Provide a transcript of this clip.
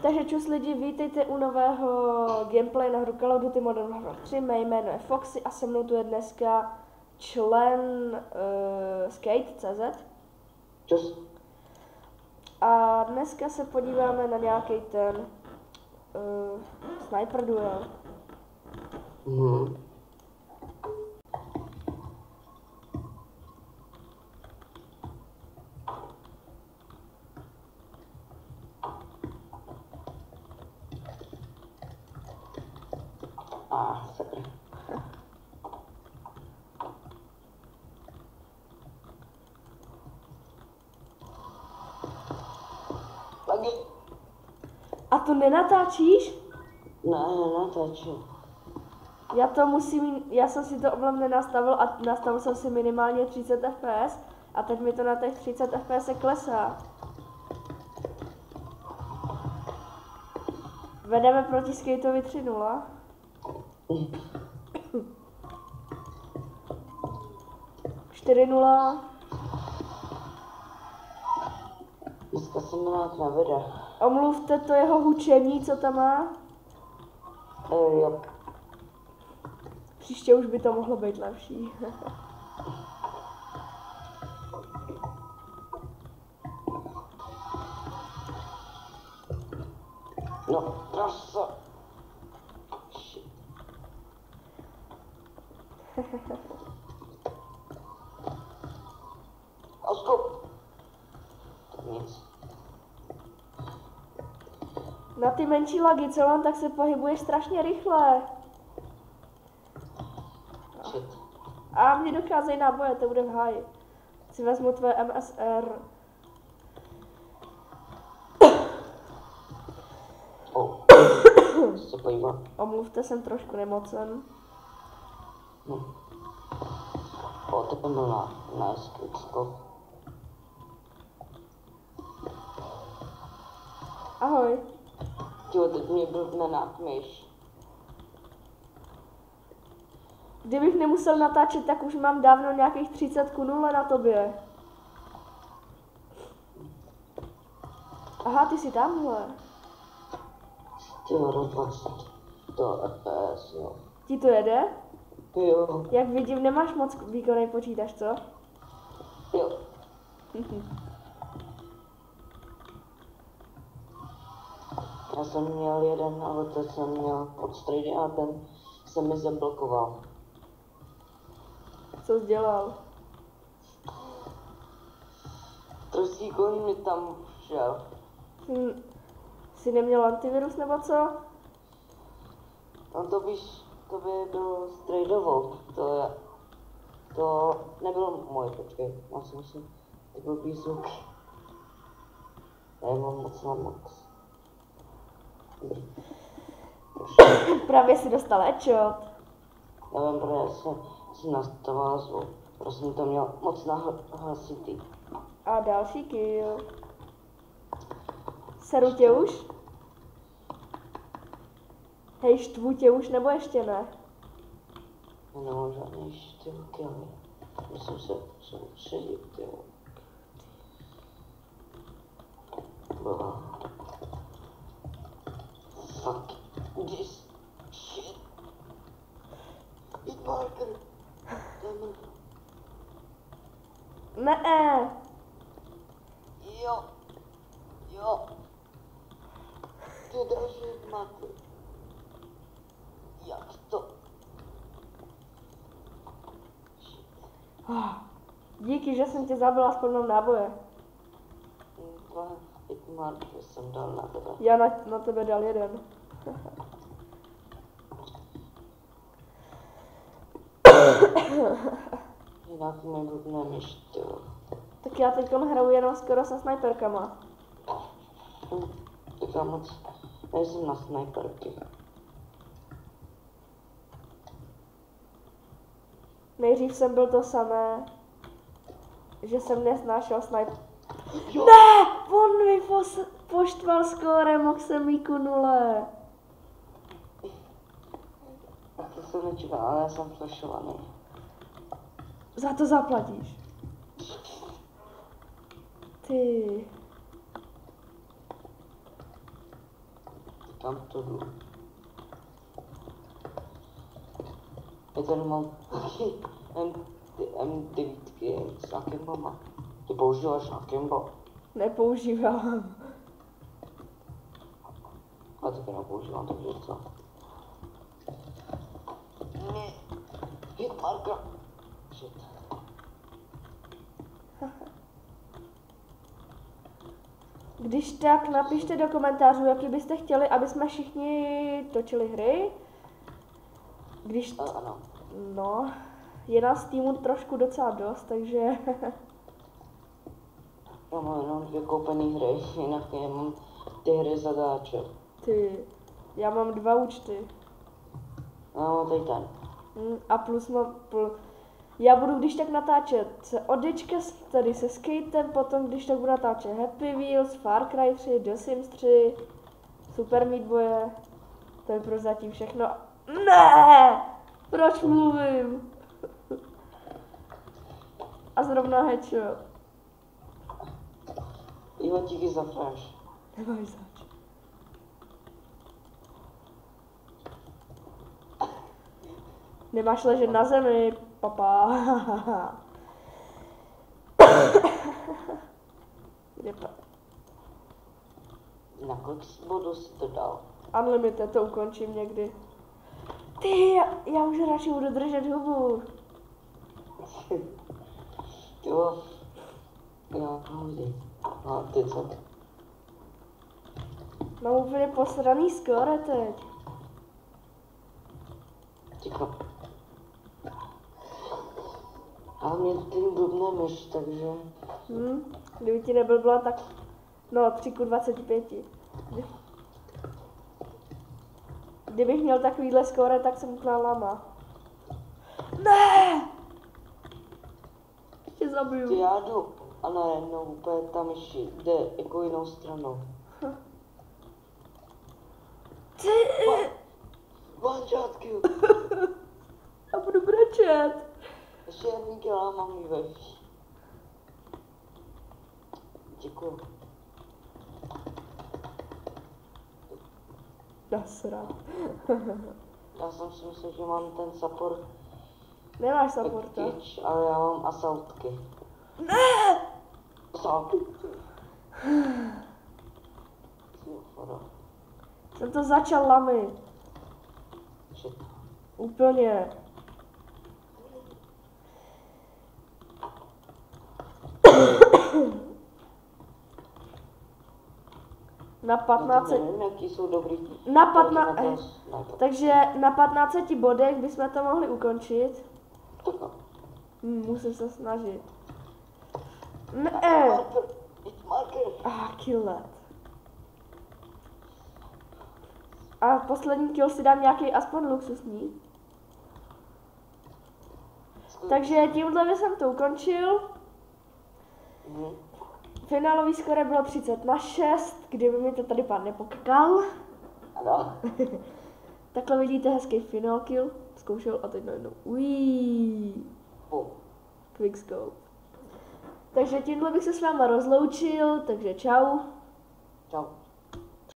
Takže čus lidi, vítejte u nového gameplay na hru Call of Duty Modern Warfare 3. Mé jméno je Foxy a se mnou tu je dneska člen Skate.cz. Čus. A dneska se podíváme na nějaký ten sniper duel. Sakra. Lagi. A to nenatáčíš? Ne, natáčím. Já jsem si to oblem nenastavil a nastavil jsem si minimálně 30 fps a teď mi to na těch 30 fps klesá. Vedeme proti Skateovi 3-0. 4-0. Dneska se mi nějak nevede. Omluvte to jeho hučení, co tam má. Jo. Příště už by to mohlo být lepší. No, prasa. Osko. To nic. Na ty menší lagy, co mám, tak se pohybuješ strašně rychle. Shit. A mně docházejí náboje, to bude v háji. Si vezmu tvé MSR. Se podívám. Omluvte, jsem trošku nemocen. To byl na skutsko. Ahoj. Jo, teď mě blbne na myš. Kdybych nemusel natáčet, tak už mám dávno nějakých 30:0 na tobě. Aha, ty jsi tamhle. Ty rozvač to FPS, jo. Ti to jede? Jo. Jak vidím, nemáš moc výkonný počítač, co? Jo. Já jsem měl jeden, ale teď jsem měl pod strady a ten se mi zablokoval. Co jsi dělal? Trosíkon mi tam šel. Jsi neměl antivirus nebo co? No to by byl stradoval. To nebylo moje, počkej, já jsem si, ty blbý zvuky. Já mám moc na max. Právě si dostal headshot. Nevím, protože jsem si nastavil zvuk. Prostě to měl moc hlasitý. A další kill. Seru tě už? Hej, štvu tě už nebo ještě ne? Já nemám žádný štylky, ale musím se soustředit, jo. Byla. Fuck this shit. Pit marker. Ne. Jo. Ty další maty. Jak to? Díky, že jsem tě zabil, aspoň mám náboje. Dva pit marker jsem dal na tebe. Já na tebe dal jeden. Jinak mi blbne myš, tyjo. Tak já teď hraju jenom skoro se sniperkama. Tak já moc nejsem na sniperky. Nejdřív jsem byl to samé, že jsem nesnášel sniper. Ne! On mi poštval skórem, mohl jsem míku 0. A to jsem nečekal, ale já jsem flašovaný. Za to zaplatíš. Ty. Tam to jdu. Já tady mám taky M9 s nákembama. Ty používáš nákemba? Nepoužívám. Já taky nepoužívám, takže co? Ne. Hitmarker. Shit. Když tak napište do komentářů, jaký byste chtěli, aby jsme všichni točili hry. Když... Ano. No, je nás týmu trošku docela dost, takže... Já mám jenom 2 koupený hry, jinak nemám ty hry zadáče. Ty, já mám 2 účty. No, tady ten. A plus mám... Já budu když tak natáčet se Odečka tady se Skatem, potom když tak budu natáčet Happy Wheels, Far Cry 3, The Sims 3, Super Meat Boye. To je prozatím všechno. Ne! Proč mluvím? A zrovna headshot. Jo, díky za flash. Nemáš zač. Nemáš ležet na zemi, papa. Kde to? Na kolik bodů si to dal? Unlimited, to ukončím někdy. Ty, já už radši budu držet hubu. Jo. Já houdí. No, ty co? Mám úplně posraný skóre teď. Ticho. A mě tím blbne myš, takže... Kdyby ti nebyl byla tak... No, 3:25. Kdybych měl takovýhle skóre, tak jsem uknal lama. Ne! Tě zabiju. Ty já jdu. A najednou úplně ta myš jde jako jinou stranou. Ty! One shot kill. Já budu brečet. Ještě jedný kill a mám jí veš. Děkuju. Nasrat. Já jsem si myslel, že mám ten support Nemáš supporta. package, ale já mám assaultky. Ne! Assaultky. Jsem to začal lamy. Shit. Úplně. Na 15. Nevím, jaký jsou dobrý. Na 15. Takže na 15 bodech bychom to mohli ukončit. Musím se snažit. Ne. Kill that. A poslední kill si dám nějaký aspoň luxusní. Takže tímhle jsem to ukončil. Finálový skóre bylo 30:6, kdyby mi to tady pán nepokakal. Ano. Takhle vidíte hezký final kill. Zkoušel a teď najednou. Quickscope. Takže tímhle bych se s váma rozloučil, takže čau. Čau.